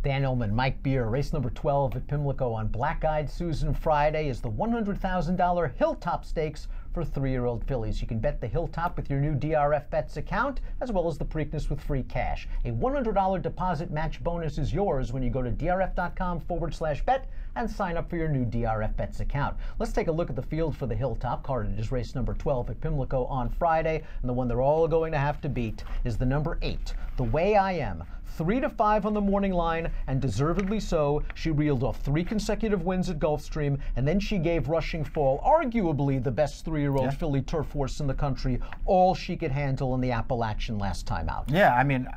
Dan Illman, Mike Beer, race number 12 at Pimlico on Black-Eyed Susan Friday is the $100,000 Hilltop Stakes for 3-year-old fillies. You can bet the Hilltop with your new DRF Bets account, as well as the Preakness with free cash. A $100 deposit match bonus is yours when you go to drf.com/bet and sign up for your new DRF Bets account. Let's take a look at the field for the Hilltop. Carded is race number 12 at Pimlico on Friday, and the one they're all going to have to beat is the number 8, The Way I Am. 3 to 5 on the morning line, and deservedly so. She reeled off 3 consecutive wins at Gulfstream, and then she gave Rushing Fall, arguably the best 3-year-old filly turf horse in the country, all she could handle in the Appalachian last time out. Yeah, I mean,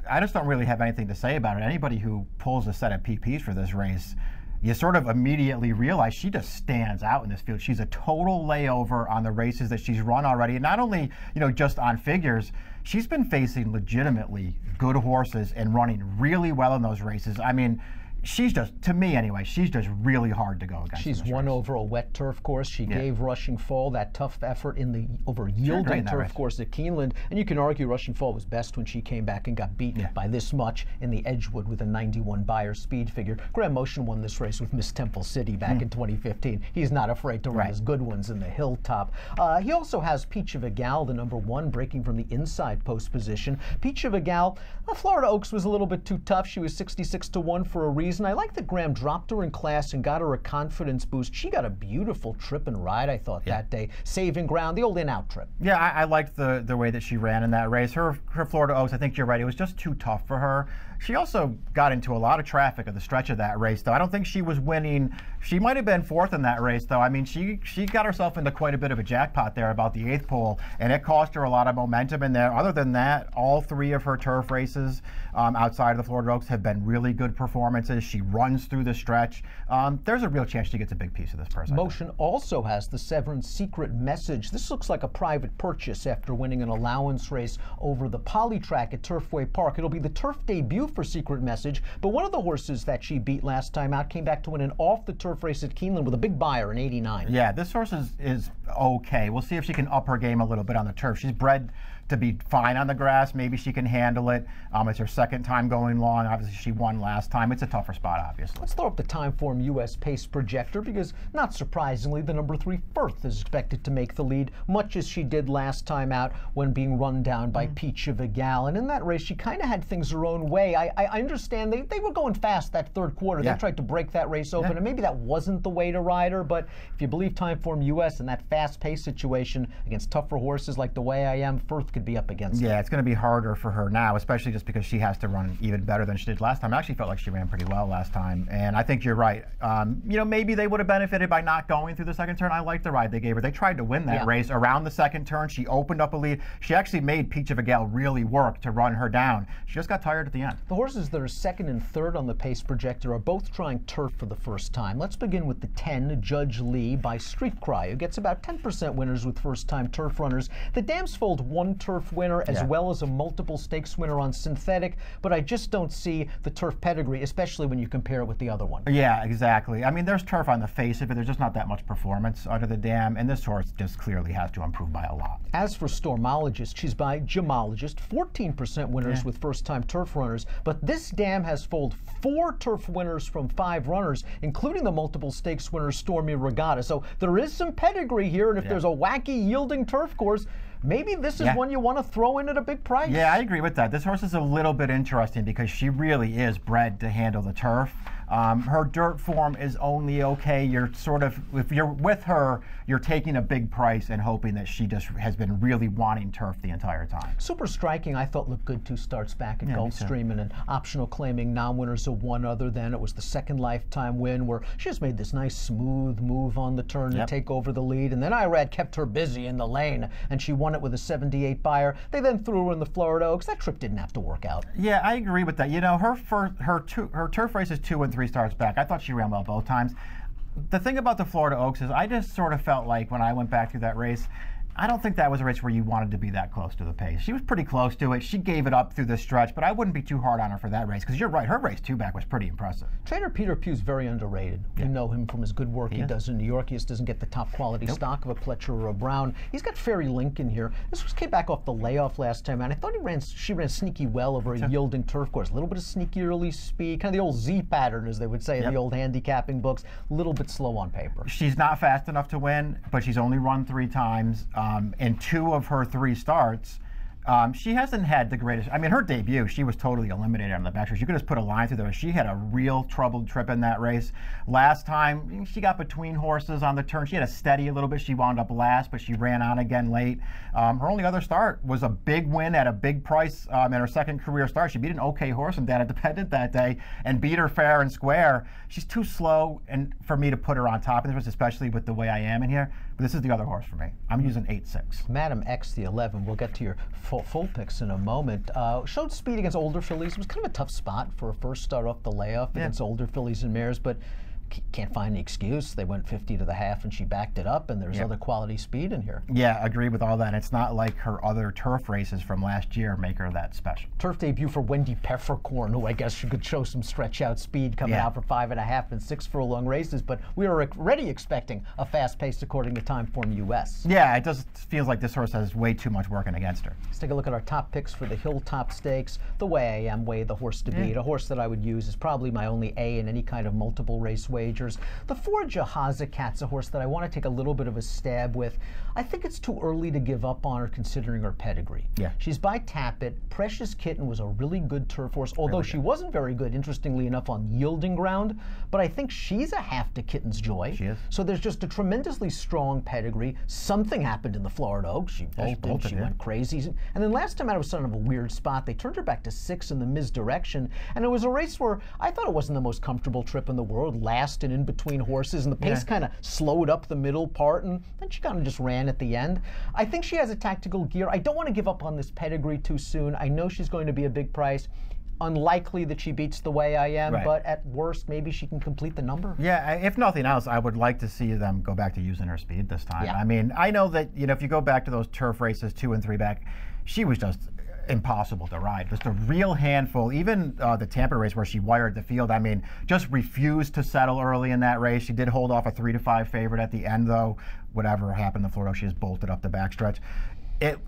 I just don't really have anything to say about it. Anybody who pulls a set of PPs for this race, you sort of immediately realize she just stands out in this field. She's a total layover on the races that she's run already. And not only, just on figures, she's been facing legitimately good horses and running really well in those races. I mean, she's just, to me anyway, she's just really hard to go against. She's won over a wet turf course. She gave Rushing Fall that tough effort in the over-yielding turf course at Keeneland. And you can argue Rushing Fall was best when she came back and got beat by this much in the Edgewood with a 91 Beyer speed figure. Graham Motion won this race with Miss Temple City back in 2015. He's not afraid to run his good ones in the Hilltop. He also has Peach of a Gal, the number 1, breaking from the inside post position. Peach of a Gal, Florida Oaks was a little bit too tough. She was 66 to 1 for a reason. I like that Graham dropped her in class and got her a confidence boost. She got a beautiful trip and ride, I thought, that day, saving ground, the old in-out trip. Yeah, I liked the way that she ran in that race. Her Florida Oaks, I think you're right, it was just too tough for her. She also got into a lot of traffic at the stretch of that race, though. I don't think she was winning. She might have been 4th in that race, though. I mean, she got herself into quite a bit of a jackpot there about the 8th pole, and it cost her a lot of momentum in there. Other than that, all 3 of her turf races outside of the Florida Oaks have been really good performances. She runs through the stretch. There's a real chance she gets a big piece of this purse. Motion also has the Severn Secret Message. This looks like a private purchase after winning an allowance race over the Poly Track at Turfway Park. It'll be the turf debut for Secret Message, but one of the horses that she beat last time out came back to win an off-the-turf race at Keeneland with a big Beyer in 89. Yeah, this horse is okay. We'll see if she can up her game a little bit on the turf. She's bred to be fine on the grass. Maybe she can handle it. It's her 2nd time going long. Obviously, she won last time. It's a tougher spot, obviously. Let's throw up the Timeform US Pace Projector because, not surprisingly, the number 3 Firth is expected to make the lead, much as she did last time out when being run down by Peach of a Gal. And in that race, she kind of had things her own way. I understand they were going fast that 3rd quarter. They tried to break that race open, and maybe that wasn't the way to ride her. But if you believe Timeform US and that fast pace situation against tougher horses like The Way I Am, Firth could be up against it's going to be harder for her now, especially just because she has to run even better than she did last time. I actually felt like she ran pretty well last time, and I think you're right. Maybe they would have benefited by not going through the 2nd turn. I liked the ride they gave her. They tried to win that race around the 2nd turn. She opened up a lead. She actually made Peach of a Gal really work to run her down. She just got tired at the end. The horses that are 2nd and 3rd on the Pace Projector are both trying turf for the first time. Let's begin with the 10, Judge Lee by Street Cry, who gets about 10% winners with first-time turf runners. The Dams Fold 1 turf winner as well as a multiple stakes winner on synthetic, but I just don't see the turf pedigree, especially when you compare it with the other one. Yeah, exactly. I mean, there's turf on the face of it. There's just not that much performance under the dam, and this horse just clearly has to improve by a lot. As for Stormologist, she's by Gemologist, 14% winners with first-time turf runners, but this dam has foaled 4 turf winners from 5 runners, including the multiple stakes winner Stormy Regatta. So there is some pedigree here, and if there's a wacky yielding turf course, maybe this is one you want to throw in at a big price. Yeah, I agree with that. This horse is a little bit interesting because she really is bred to handle the turf. Her dirt form is only okay. You're sort of, if you're with her, you're taking a big price and hoping that she just has been really wanting turf the entire time. Super Striking, I thought, looked good 2 starts back at Gulfstream, and an optional claiming non-winners of 1 other than it was the 2nd lifetime win where she just made this nice smooth move on the turn to take over the lead. And then Irad kept her busy in the lane, and she won it with a 78 Beyer. They then threw her in the Florida Oaks. That trip didn't have to work out. Yeah, I agree with that. Her turf races 2 and 3 starts back, I thought she ran well both times. The thing about the Florida Oaks is I just sort of felt like when I went back through that race, I don't think that was a race where you wanted to be that close to the pace. She was pretty close to it. She gave it up through the stretch, but I wouldn't be too hard on her for that race, because you're right, her race two back was pretty impressive. Trainer Peter Pugh's very underrated. Yeah. We know him from his good work he does in New York. He just doesn't get the top quality stock of a Pletcher or a Brown. He's got Fairy Lincoln here. This came back off the layoff last time, and I thought she ran sneaky well over a yielding turf course. A little bit of sneaky early speed, kind of the old Z pattern, as they would say in the old handicapping books. A little bit slow on paper. She's not fast enough to win, but she's only run 3 times. In 2 of her 3 starts, she hasn't had the greatest. I mean, her debut, she was totally eliminated on the backstretch. You could just put a line through there. She had a real troubled trip in that race. Last time, she got between horses on the turn. She had a steady a little bit. She wound up last, but she ran on again late. Her only other start was a big win at a big price in her second career start. She beat an okay horse in Data Dependent that day and beat her fair and square. She's too slow and for me to put her on top of this, especially with the way I am in here. But this is the other horse for me. I'm using 8-6. Madam X, the 11. We'll get to your full picks in a moment. Showed speed against older fillies. It was kind of a tough spot for a first start off the layoff against older fillies and mares, but can't find any excuse. They went 50 to the half and she backed it up, and there's other quality speed in here. Yeah, agree with all that. It's not like her other turf races from last year make her that special. Turf debut for Wendy Peppercorn, who I guess she could show some stretch out speed coming out for 5.5 and 6 furlong races, but we were already expecting a fast pace according to Timeform US. Yeah, it just feels like this horse has way too much working against her. Let's take a look at our top picks for the Hilltop Stakes. The Way I Am, Way the horse to beat. A horse that I would use is probably my only A in any kind of multiple race wagers. The 4 Jahaza Cat's a horse that I want to take a little bit of a stab with. I think it's too early to give up on her considering her pedigree. Yeah. She's by Tappet. Precious Kitten was a really good turf horse, although she wasn't very good, interestingly enough, on yielding ground. But I think she's a half to Kitten's Joy. She is. So there's just a tremendously strong pedigree. Something happened in the Florida Oaks. She bolted, she went crazy. And then last time out, it was sort of a weird spot. They turned her back to 6 in the misdirection. And it was a race where I thought it wasn't the most comfortable trip in the world, last and in between horses, and the pace kind of slowed up the middle part, and then she kind of just ran at the end. I think she has a tactical gear. I don't want to give up on this pedigree too soon. I know she's going to be a big price. Unlikely that she beats The Way I Am, but at worst, maybe she can complete the number. Yeah, if nothing else, I would like to see them go back to using her speed this time. Yeah. I mean, I know that, you know, if you go back to those turf races 2 and 3 back, she was just impossible to ride. Just a real handful. Even the Tampa race where she wired the field, I mean, just refused to settle early in that race. She did hold off a 3-5 favorite at the end, though. Whatever happened in Florida, she just bolted up the backstretch.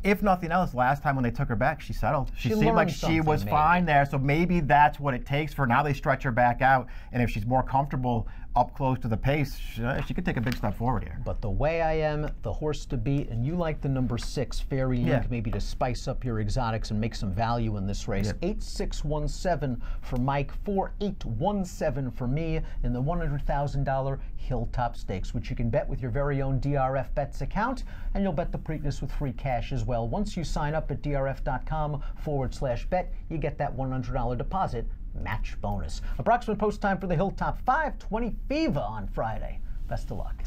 If nothing else, last time when they took her back, she settled. She seemed like she was fine there, so maybe that's what it takes for now. They stretch her back out, and if she's more comfortable up close to the pace, she could take a big step forward here. But The Way I Am, the horse to beat, and you like the number 6, Fairy Link, maybe to spice up your exotics and make some value in this race. 8-6-1-7 for Mike, 4-8-1-7 for me in the $100,000 Hilltop Stakes, which you can bet with your very own DRF Bets account, and you'll bet the Preakness with free cash as well. Once you sign up at drf.com/bet, you get that $100 deposit match bonus. Approximate post time for the Hilltop, 5:20 Fever on Friday. Best of luck.